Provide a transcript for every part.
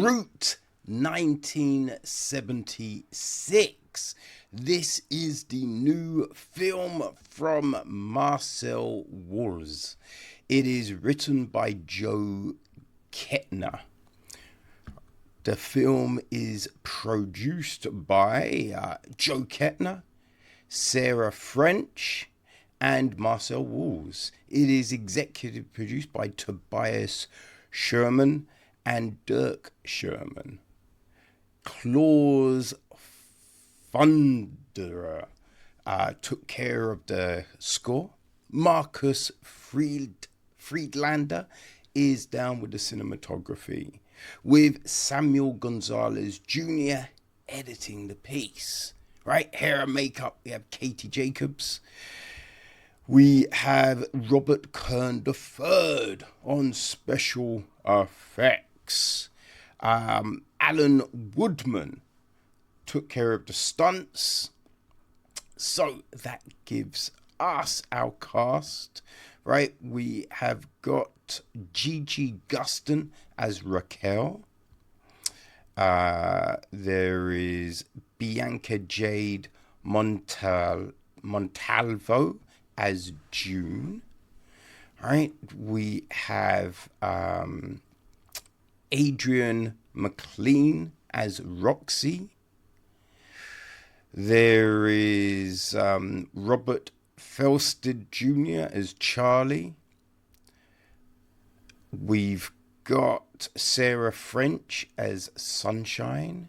Brute, 1976. This is the new film from Marcel Walz. It is written by Joe Knetter. The film is produced by Joe Knetter, Sarah French, and Marcel Walz. It is executive produced by Tobias Sherman and Dirk Sherman. Klaus Funderer took care of the score. Marcus Friedlander is down with the cinematography, with Samuel Gonzalez Jr. editing the piece. Right, hair and makeup, we have Katie Jacobs. We have Robert Kern III on special effects. Alan Woodman took care of the stunts. So that gives us our cast, right? We have got Gigi Guston as Raquel. There is Bianca Jade Montalvo as June. Right? We have Adriane McLean as Roxy. There is Robert Felsted Jr. as Charlie. We've got Sarah French as Sunshine.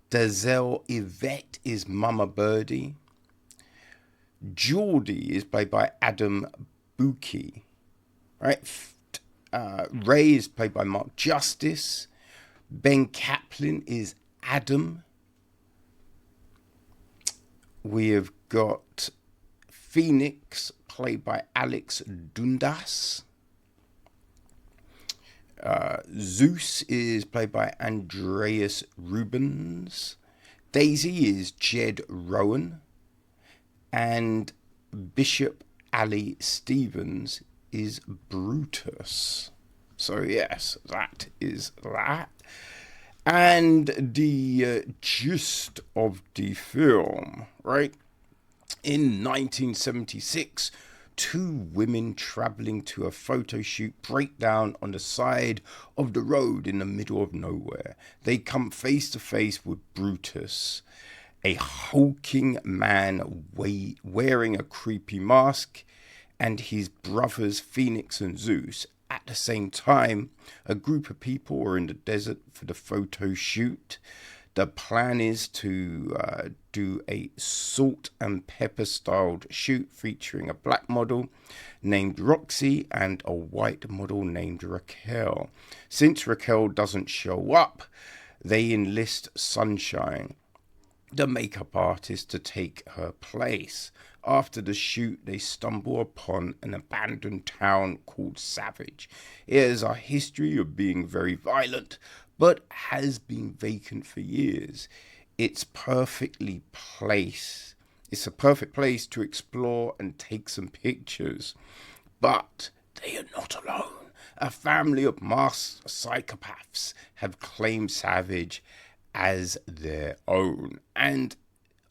Dazelle Yvette is Mama Birdie. Geordie is played by Adam Bucci. Right? Ray is played by Mark Justice. Ben Kaplan is Adam. We have got Phoenix, played by Alex Dundas. Zeus is played by Andreas Robens. Daisy is Jed Rowen. And Bishop Ali Stevens is Brutus. So yes, that is that. And the gist of the film, right? In 1976, two women traveling to a photo shoot break down on the side of the road in the middle of nowhere. They come face to face with Brutus, a hulking man wearing a creepy mask, and his brothers Phoenix and Zeus. At the same time, a group of people are in the desert for the photo shoot. The plan is to do a salt and pepper styled shoot featuring a black model named Roxy and a white model named Raquel. Since Raquel doesn't show up, they enlist Sunshine, the makeup artist, to take her place. After the shoot, they stumble upon an abandoned town called Savage. It has a history of being very violent, but has been vacant for years. It's a perfect place to explore and take some pictures. But they are not alone. A family of masked psychopaths have claimed Savage as their own and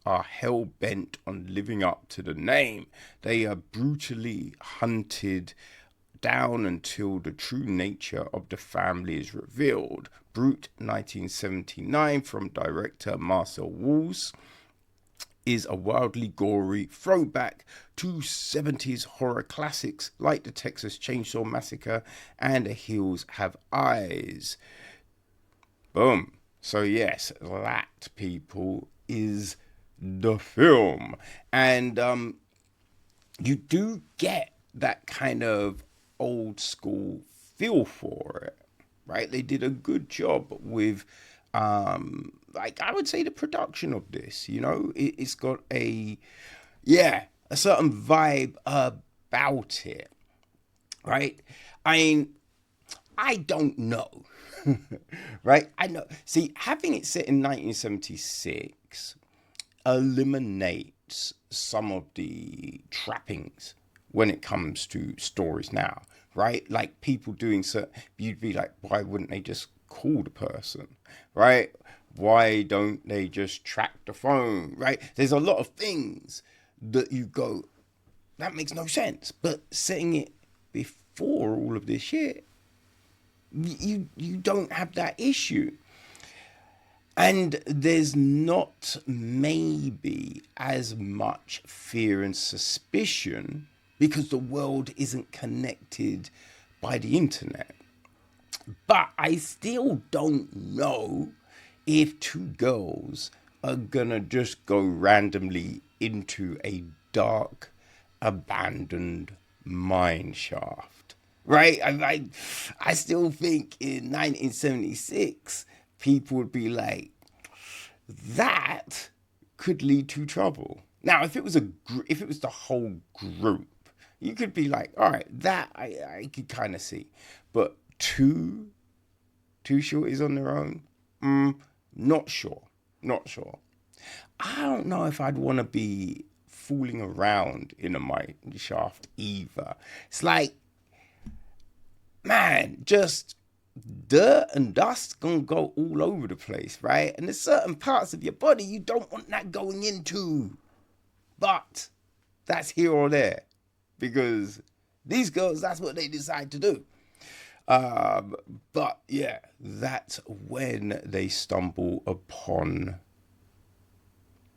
are hell-bent on living up to the name. They are brutally hunted down until the true nature of the family is revealed. Brute, 1979, from director Marcel Walz, is a wildly gory throwback to 70s horror classics like the Texas Chainsaw Massacre and The Hills Have Eyes. Boom. So yes, that, people, is the film. And you do get that kind of old school feel for it, right? They did a good job with like, I would say, the production of this. You know, it's got a certain vibe about it, right? I mean, I don't know. Right? I know. See, having it set in 1976 eliminates some of the trappings when it comes to stories now. right? Like people doing certain, you'd be like, why wouldn't they just call the person, right? Why don't they just track the phone, right? There's a lot of things that you go, that makes no sense. But setting it before all of this shit, you don't have that issue. And there's not maybe as much fear and suspicion because the world isn't connected by the internet. But I still don't know if two girls are gonna just go randomly into a dark, abandoned mine shaft. Right? I still think in 1976, people would be like, that could lead to trouble. Now, if it was the whole group, you could be like, all right, that I could kind of see. But two shorties on their own, not sure. I don't know if I'd want to be fooling around in a mine shaft either. It's like, man, just dirt and dust gonna go all over the place, right? And there's certain parts of your body you don't want that going into. But that's here or there. Because these girls, that's what they decide to do. But yeah, that's when they stumble upon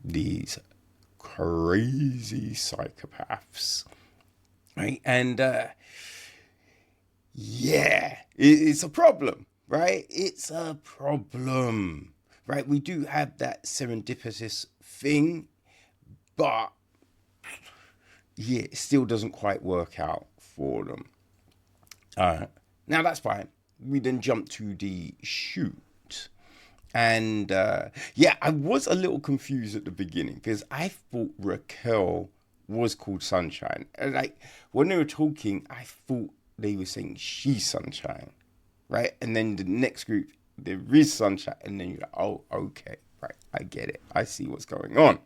these crazy psychopaths, right? And yeah, it's a problem, right? It's a problem, right? We do have that serendipitous thing, but yeah, it still doesn't quite work out for them. Now that's fine. We then jump to the shoot. And yeah, I was a little confused at the beginning because I thought Raquel was called Sunshine. And like when they were talking, I thought they were saying she's Sunshine, right? And then the next group, there is Sunshine. And then you're like, oh, okay, right, I get it. I see what's going on.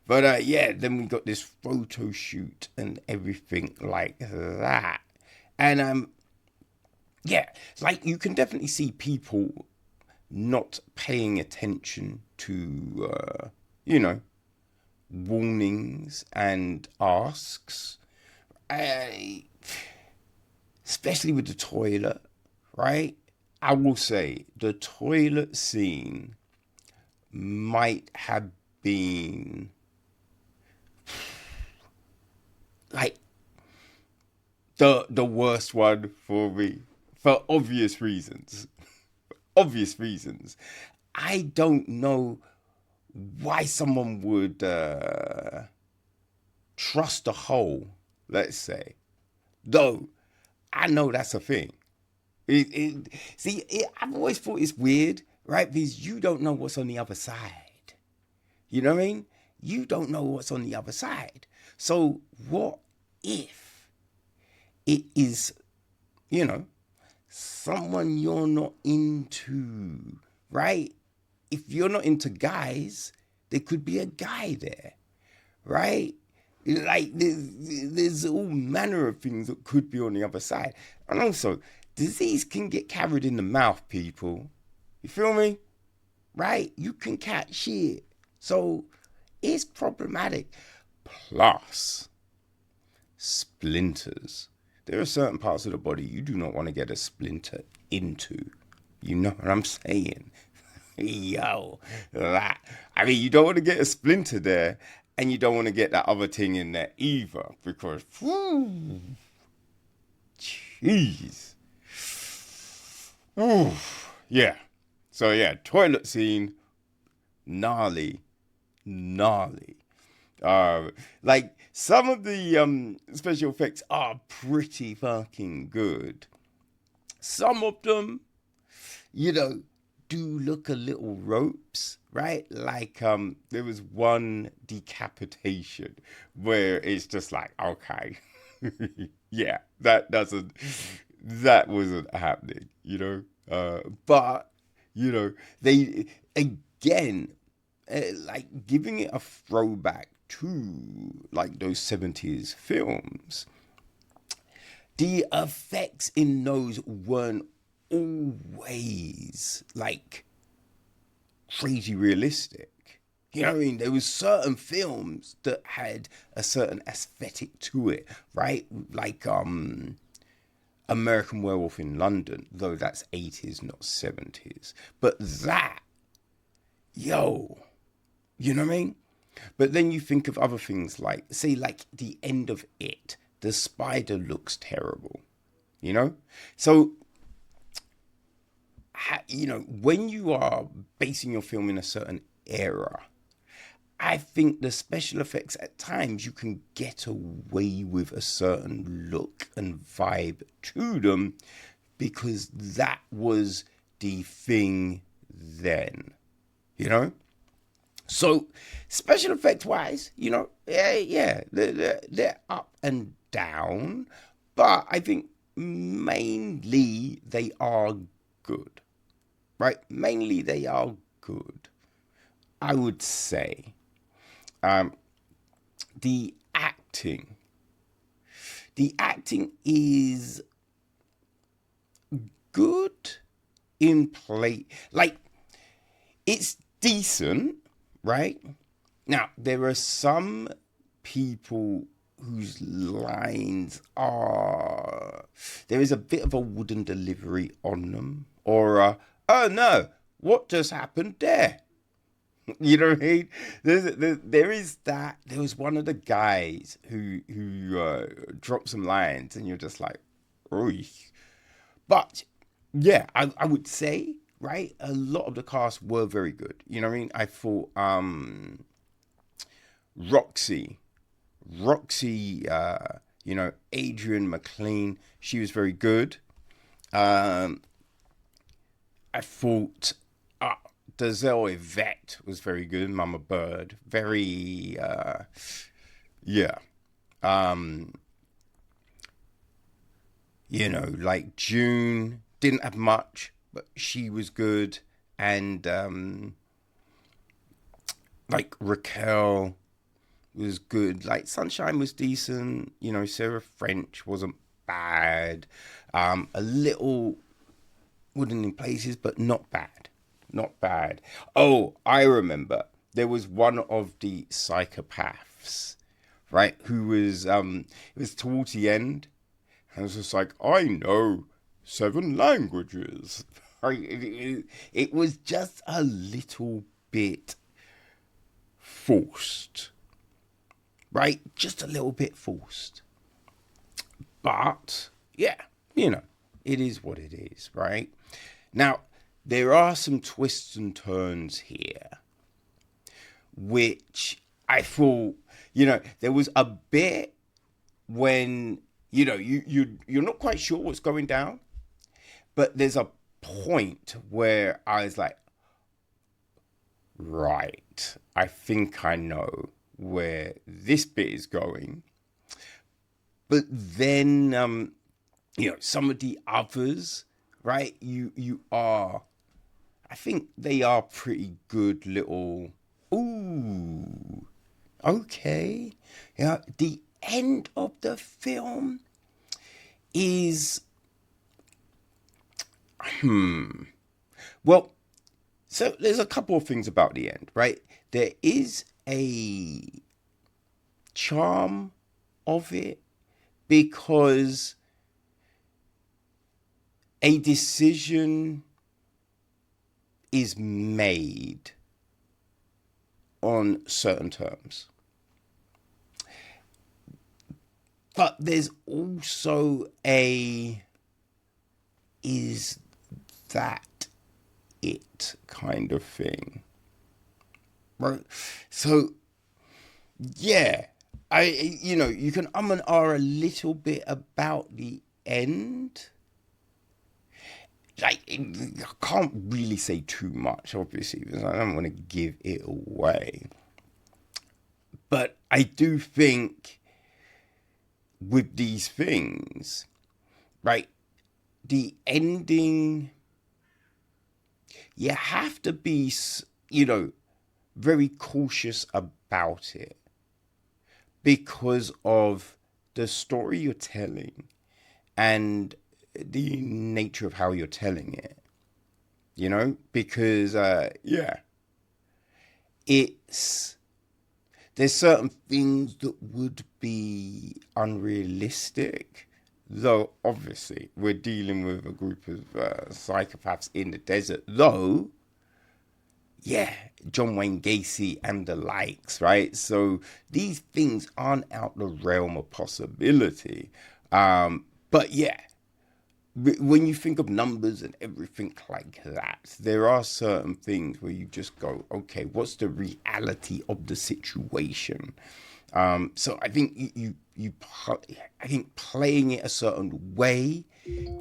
But yeah, then we got this photo shoot and everything like that. And yeah, like you can definitely see people not paying attention to, warnings and asks, especially with the toilet, right? I will say the toilet scene might have been like the worst one for me for obvious reasons. I don't know why someone would trust a hole, let's say. Though, I know that's a thing. I've always thought it's weird, right? Because you don't know what's on the other side. You know what I mean? You don't know what's on the other side. So what if it is, someone you're not into, right? If you're not into guys, there could be a guy there, right? Like there's all manner of things that could be on the other side. And also, disease can get carried in the mouth, people. You feel me? Right? You can catch shit. So it's problematic. Plus, splinters. There are certain parts of the body you do not want to get a splinter into. You know what I'm saying? Yo, that. I mean, you don't want to get a splinter there, and you don't want to get that other thing in there either, because, jeez. Yeah. So yeah, toilet scene, gnarly. Like some of the special effects are pretty fucking good. Some of them, do look a little ropes, right? Like there was one decapitation where it's just like, okay, yeah, that wasn't happening, but they again, like giving it a throwback to like those 70s films. the effects in those weren't always like crazy realistic. You know what I mean? There was certain films that had a certain aesthetic to it, right? Like American Werewolf in London, though that's 80s, not 70s. But that, yo, you know what I mean? But then you think of other things like, say, like the end of It. The spider looks terrible, you know? So, you know, when you are basing your film in a certain era, I think the special effects at times you can get away with a certain look and vibe to them because that was the thing then, you know? So, special effects wise, you know, yeah, they're up and down, but I think mainly they are good, right? Mainly they are good, I would say. The acting, the acting is good in play. Like, it's decent, right? Now, there are some people whose lines are, there is a bit of a wooden delivery on them, or oh no, what just happened there? You know what I mean? There is that. There was one of the guys who dropped some lines, and you're just like, "Oy." But yeah, I would say, right, a lot of the cast were very good. You know what I mean? I thought Roxy, you know, Adriane McLean, she was very good. I thought Denzel Yvette was very good. Mama Bird, very, yeah. You know, like June didn't have much, but she was good, and like Raquel was good. Like Sunshine was decent. You know, Sarah French wasn't bad. A little wooden in places, but not bad. Not bad. Oh, I remember there was one of the psychopaths, right? Who was it was towards the end, and it was just like, I know 7 languages. It was just a little bit forced, right? Just a little bit forced. But yeah, you know, it is what it is, right? Now, there are some twists and turns here, which I thought, you know, there was a bit when, you know, you're not quite sure what's going down, but there's a point where I was like, right, I think I know where this bit is going. But then, you know, some of the others, right, you are, I think they are pretty good little, ooh, okay. Yeah, the end of the film is, well, so there's a couple of things about the end, right? There is a charm of it because a decision is made on certain terms. But there's also a, is that it kind of thing, right? So yeah, you know, you can and ah a little bit about the end. Like, I can't really say too much, obviously, because I don't want to give it away. But I do think with these things, right, the ending, you have to be, you know, very cautious about it because of the story you're telling and the nature of how you're telling it, because, it's, there's certain things that would be unrealistic, though obviously we're dealing with a group of psychopaths in the desert, though, yeah, John Wayne Gacy and the likes, right? So these things aren't out the realm of possibility. But yeah, when you think of numbers and everything like that, there are certain things where you just go, okay, what's the reality of the situation? So I think I think playing it a certain way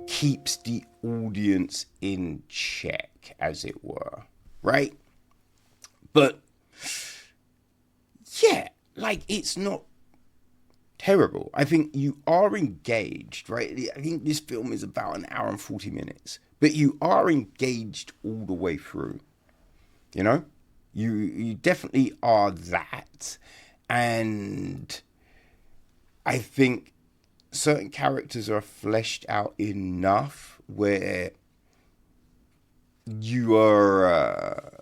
keeps the audience in check, as it were, right? But yeah, like it's not terrible. I think you are engaged, right? I think this film is about an hour and 40 minutes, but you are engaged all the way through. You know, you definitely are that, and I think certain characters are fleshed out enough where you are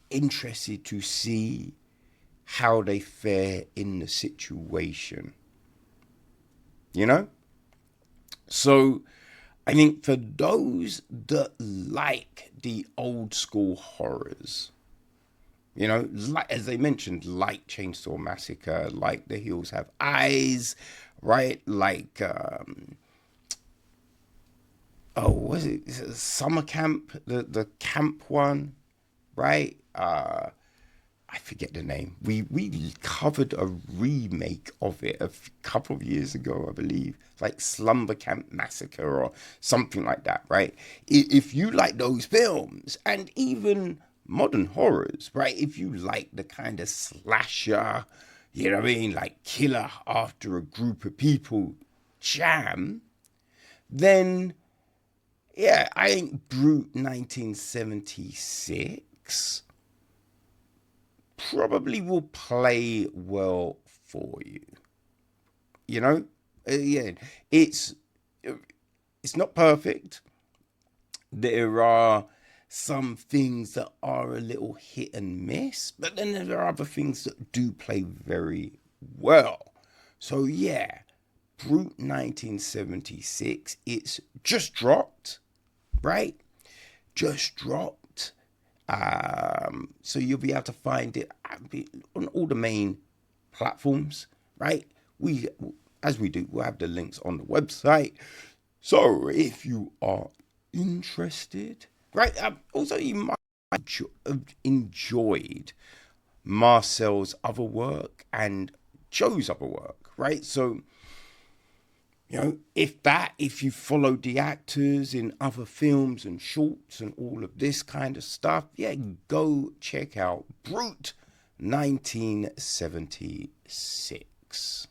interested to see how they fare in the situation, you know? So I think for those that like the old school horrors, like, as they mentioned, like Chainsaw Massacre, like The Hills Have Eyes, right? Like, oh, was it Summer Camp, the camp one, right? I forget the name. We covered a remake of it a couple of years ago, I believe, like Slumber Camp Massacre or something like that, right? If you like those films and even modern horrors, right? If you like the kind of slasher, you know what I mean, like killer after a group of people jam, then yeah, I think Brute 1976 probably will play well for you. You know, yeah, it's it's not perfect. There are some things that are a little hit and miss, but then there are other things that do play very well. So yeah, Brute 1976. It's just dropped, right? Just dropped. So you'll be able to find it on all the main platforms, right? As we do, we'll have the links on the website. So if you are interested, right? Also, you might have enjoyed Marcel's other work and Joe's other work, right? So if you followed the actors in other films and shorts and all of this kind of stuff, yeah, go check out Brute 1976.